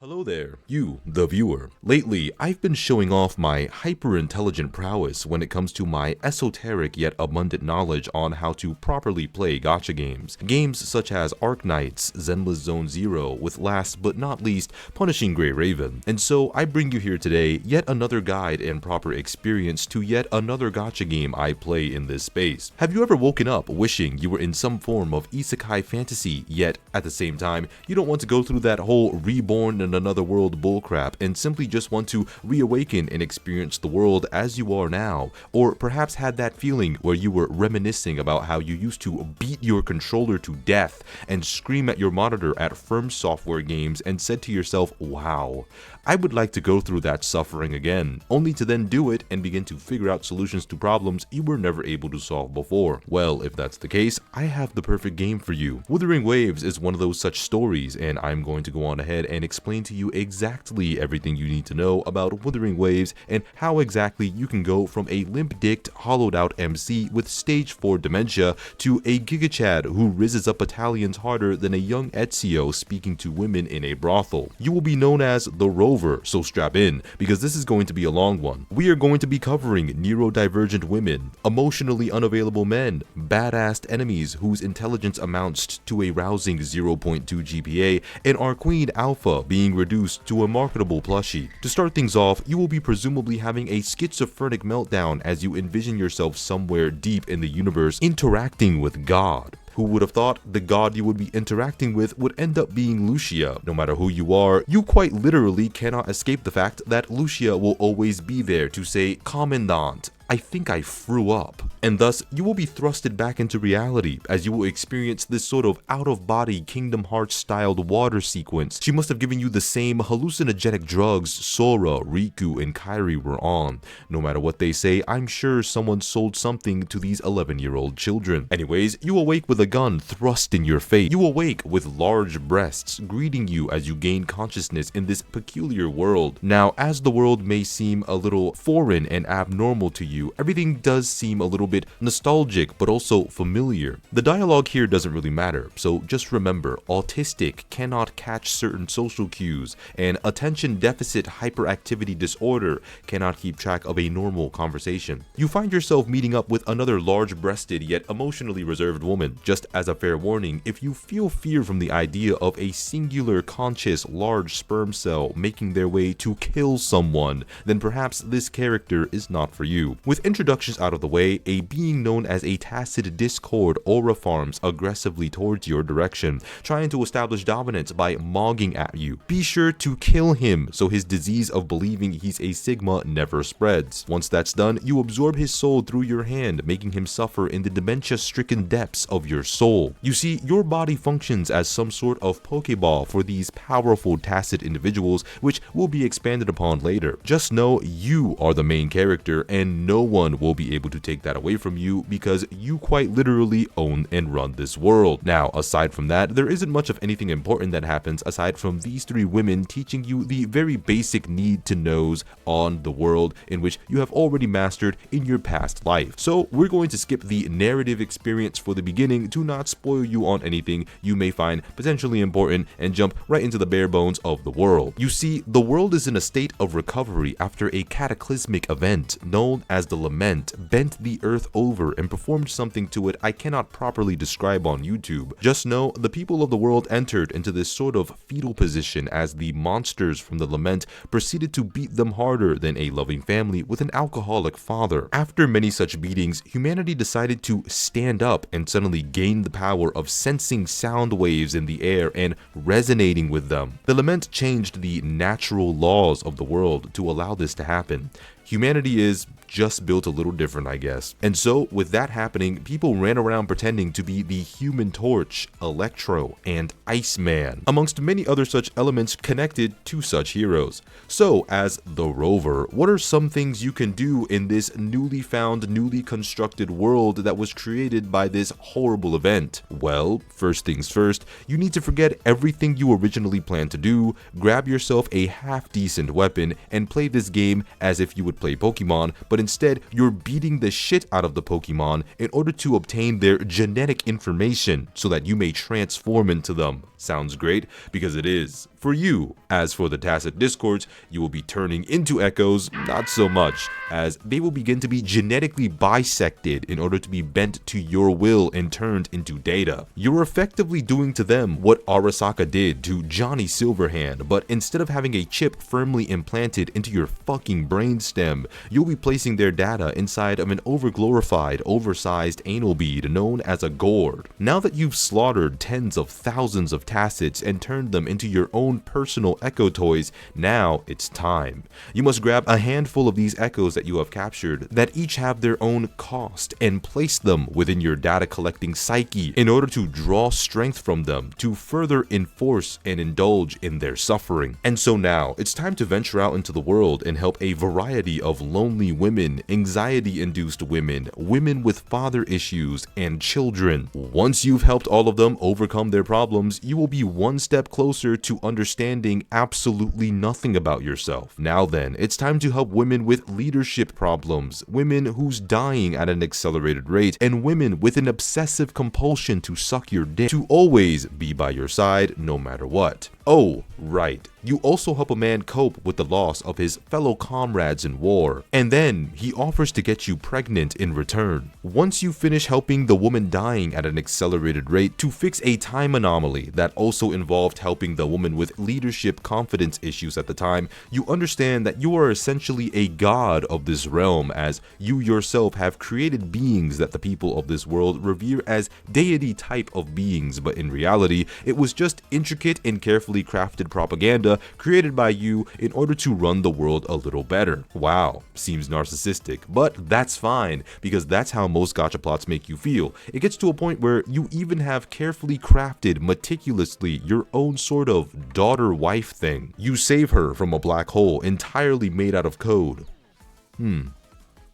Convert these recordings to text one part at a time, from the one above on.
Hello there, you, the viewer. Lately, I've been showing off my hyper-intelligent prowess when it comes to my esoteric yet abundant knowledge on how to properly play gacha games. Games such as Arknights, Zenless Zone Zero, with last but not least, Punishing Grey Raven. And so, I bring you here today yet another guide and proper experience to yet another gacha game I play in this space. Have you ever woken up wishing you were in some form of isekai fantasy, yet at the same time, you don't want to go through that whole reborn in another world bullcrap and simply just want to reawaken and experience the world as you are now? Or perhaps had that feeling where you were reminiscing about how you used to beat your controller to death and scream at your monitor at Firm Software games and said to yourself, wow, I would like to go through that suffering again, only to then do it and begin to figure out solutions to problems you were never able to solve before. Well, if that's the case, I have the perfect game for you. Wuthering Waves is one of those such stories, and I'm going to go on ahead and explain to you exactly everything you need to know about Wuthering Waves and how exactly you can go from a limp-dicked, hollowed-out MC with stage 4 dementia to a gigachad who rizzes up battalions harder than a young Ezio speaking to women in a brothel. You will be known as the Rover, so strap in, because this is going to be a long one. We are going to be covering neurodivergent women, emotionally unavailable men, badass enemies whose intelligence amounts to a rousing 0.2 GPA, and our Queen Alpha being reduced to a marketable plushie. To start things off, you will be presumably having a schizophrenic meltdown as you envision yourself somewhere deep in the universe interacting with God. Who would have thought the god you would be interacting with would end up being Lucia? No matter who you are, you quite literally cannot escape the fact that Lucia will always be there to say, "Commandant, I think I threw up." And thus, you will be thrusted back into reality as you will experience this sort of out-of-body Kingdom Hearts styled water sequence. She must have given you the same hallucinogenic drugs Sora, Riku, and Kairi were on. No matter what they say, I'm sure someone sold something to these 11-year-old children. Anyways, you awake with a gun thrust in your face. You awake with large breasts greeting you as you gain consciousness in this peculiar world. Now, as the world may seem a little foreign and abnormal to you, everything does seem a little bit nostalgic but also familiar. The dialogue here doesn't really matter, so just remember, autistic cannot catch certain social cues, and attention deficit hyperactivity disorder cannot keep track of a normal conversation. You find yourself meeting up with another large-breasted yet emotionally reserved woman. Just as a fair warning, if you feel fear from the idea of a singular conscious large sperm cell making their way to kill someone, then perhaps this character is not for you. With introductions out of the way, a being known as a tacit discord aura farms aggressively towards your direction, trying to establish dominance by mogging at you. Be sure to kill him so his disease of believing he's a Sigma never spreads. Once that's done, you absorb his soul through your hand, making him suffer in the dementia-stricken depths of your soul. You see, your body functions as some sort of Pokeball for these powerful tacit individuals, which will be expanded upon later. Just know you are the main character, and no one will be able to take that away from you because you quite literally own and run this world. Now, aside from that, there isn't much of anything important that happens aside from these three women teaching you the very basic need to knows on the world in which you have already mastered in your past life. So we're going to skip the narrative experience for the beginning to not spoil you on anything you may find potentially important and jump right into the bare bones of the world. You see, the world is in a state of recovery after a cataclysmic event known as the Lament bent the earth over and performed something to it I cannot properly describe on YouTube. Just know the people of the world entered into this sort of fetal position as the monsters from the Lament proceeded to beat them harder than a loving family with an alcoholic father. After many such beatings, humanity decided to stand up and suddenly gain the power of sensing sound waves in the air and resonating with them. The Lament changed the natural laws of the world to allow this to happen. Humanity is just built a little different, I guess. And so, with that happening, people ran around pretending to be the Human Torch, Electro, and Iceman, amongst many other such elements connected to such heroes. So, as the Rover, what are some things you can do in this newly found, newly constructed world that was created by this horrible event? Well, first things first, you need to forget everything you originally planned to do, grab yourself a half-decent weapon, and play this game as if you would play Pokemon, but instead you're beating the shit out of the Pokemon in order to obtain their genetic information so that you may transform into them. Sounds great? Because it is. for you. As for the tacit discords, you will be turning into echoes, not so much, as they will begin to be genetically bisected in order to be bent to your will and turned into data. You're effectively doing to them what Arasaka did to Johnny Silverhand, but instead of having a chip firmly implanted into your fucking brainstem, you'll be placing their data inside of an overglorified, oversized anal bead known as a gourd. Now that you've slaughtered tens of thousands of tacits and turned them into your own personal echo toys, now it's time. You must grab a handful of these echoes that you have captured that each have their own cost and place them within your data collecting psyche in order to draw strength from them to further enforce and indulge in their suffering. And so now it's time to venture out into the world and help a variety of lonely women, anxiety-induced women, women with father issues, and children. Once you've helped all of them overcome their problems, you will be one step closer to understanding absolutely nothing about yourself. Now then, it's time to help women with leadership problems, women who's dying at an accelerated rate, and women with an obsessive compulsion to suck your dick, to always be by your side no matter what. Oh, right. You also help a man cope with the loss of his fellow comrades in war, and then he offers to get you pregnant in return. Once you finish helping the woman dying at an accelerated rate to fix a time anomaly that also involved helping the woman with leadership confidence issues at the time, you understand that you are essentially a god of this realm, as you yourself have created beings that the people of this world revere as deity type of beings, but in reality, it was just intricate and carefully crafted propaganda created by you in order to run the world a little better. Wow, seems narcissistic, but that's fine, because that's how most gacha plots make you feel. It gets to a point where you even have carefully crafted meticulously your own sort of daughter-wife thing. You save her from a black hole entirely made out of code.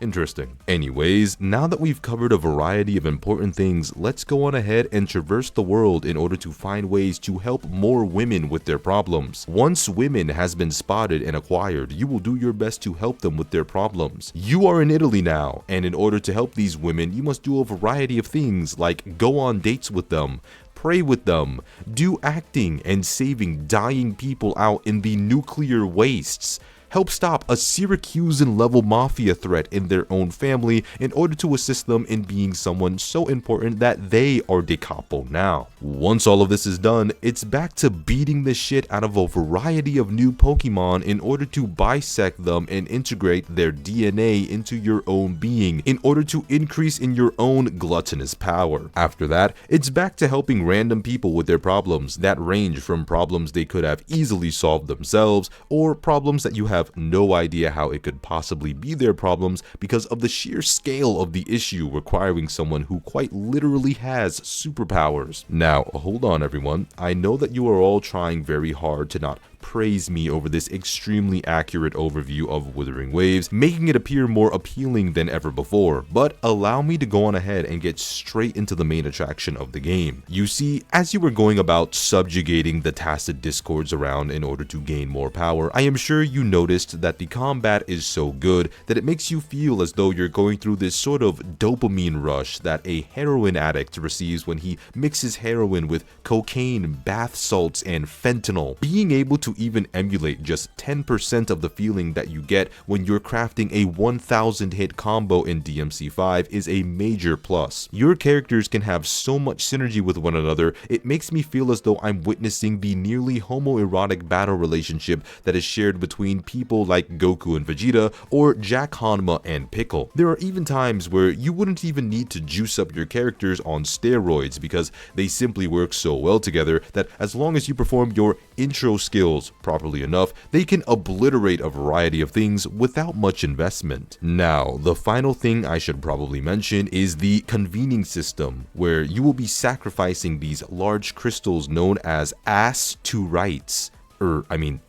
Interesting. Anyways, now that we've covered a variety of important things, let's go on ahead and traverse the world in order to find ways to help more women with their problems. Once women has been spotted and acquired, you will do your best to help them with their problems. You are in Italy now, and in order to help these women, you must do a variety of things like go on dates with them, pray with them, do acting and saving dying people out in the nuclear wastes, help stop a Syracusan-level mafia threat in their own family in order to assist them in being someone so important that they are de capo now. Once all of this is done, it's back to beating the shit out of a variety of new Pokemon in order to bisect them and integrate their DNA into your own being in order to increase in your own gluttonous power. After that, it's back to helping random people with their problems that range from problems they could have easily solved themselves or problems that you have no idea how it could possibly be their problems because of the sheer scale of the issue requiring someone who quite literally has superpowers. Now, hold on everyone, I know that you are all trying very hard to not praise me over this extremely accurate overview of Wuthering Waves, making it appear more appealing than ever before, but allow me to go on ahead and get straight into the main attraction of the game. You see, as you were going about subjugating the tacit discords around in order to gain more power, I am sure you noticed that the combat is so good that it makes you feel as though you're going through this sort of dopamine rush that a heroin addict receives when he mixes heroin with cocaine, bath salts, and fentanyl. Being able to even emulate just 10% of the feeling that you get when you're crafting a 1000 hit combo in DMC5 is a major plus. Your characters can have so much synergy with one another, it makes me feel as though I'm witnessing the nearly homoerotic battle relationship that is shared between people like Goku and Vegeta or Jack Hanma and Pickle. There are even times where you wouldn't even need to juice up your characters on steroids because they simply work so well together that as long as you perform your intro skills properly enough, they can obliterate a variety of things without much investment. Now, the final thing I should probably mention is the convening system, where you will be sacrificing these large crystals known as asteroids, in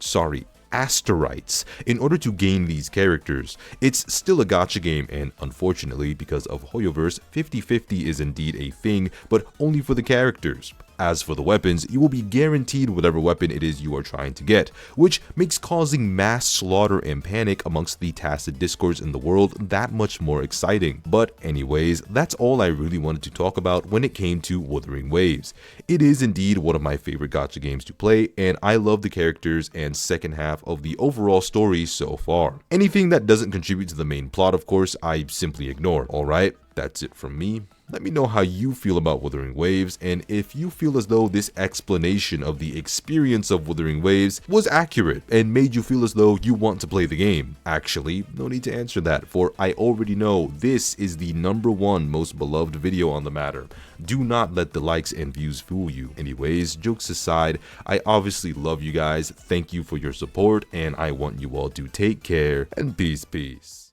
order to gain these characters. It's still a gacha game, and unfortunately, because of Hoyoverse, 50-50 is indeed a thing, but only for the characters. As for the weapons, you will be guaranteed whatever weapon it is you are trying to get, which makes causing mass slaughter and panic amongst the tacit discords in the world that much more exciting. But anyways, that's all I really wanted to talk about when it came to Wuthering Waves. It is indeed one of my favorite gacha games to play, and I love the characters and second half of the overall story so far. Anything that doesn't contribute to the main plot, of course, I simply ignore. Alright, that's it from me. Let me know how you feel about Wuthering Waves, and if you feel as though this explanation of the experience of Wuthering Waves was accurate and made you feel as though you want to play the game. Actually, no need to answer that, for I already know this is the #1 most beloved video on the matter. Do not let the likes and views fool you. Anyways, jokes aside, I obviously love you guys, thank you for your support, and I want you all to take care, and peace.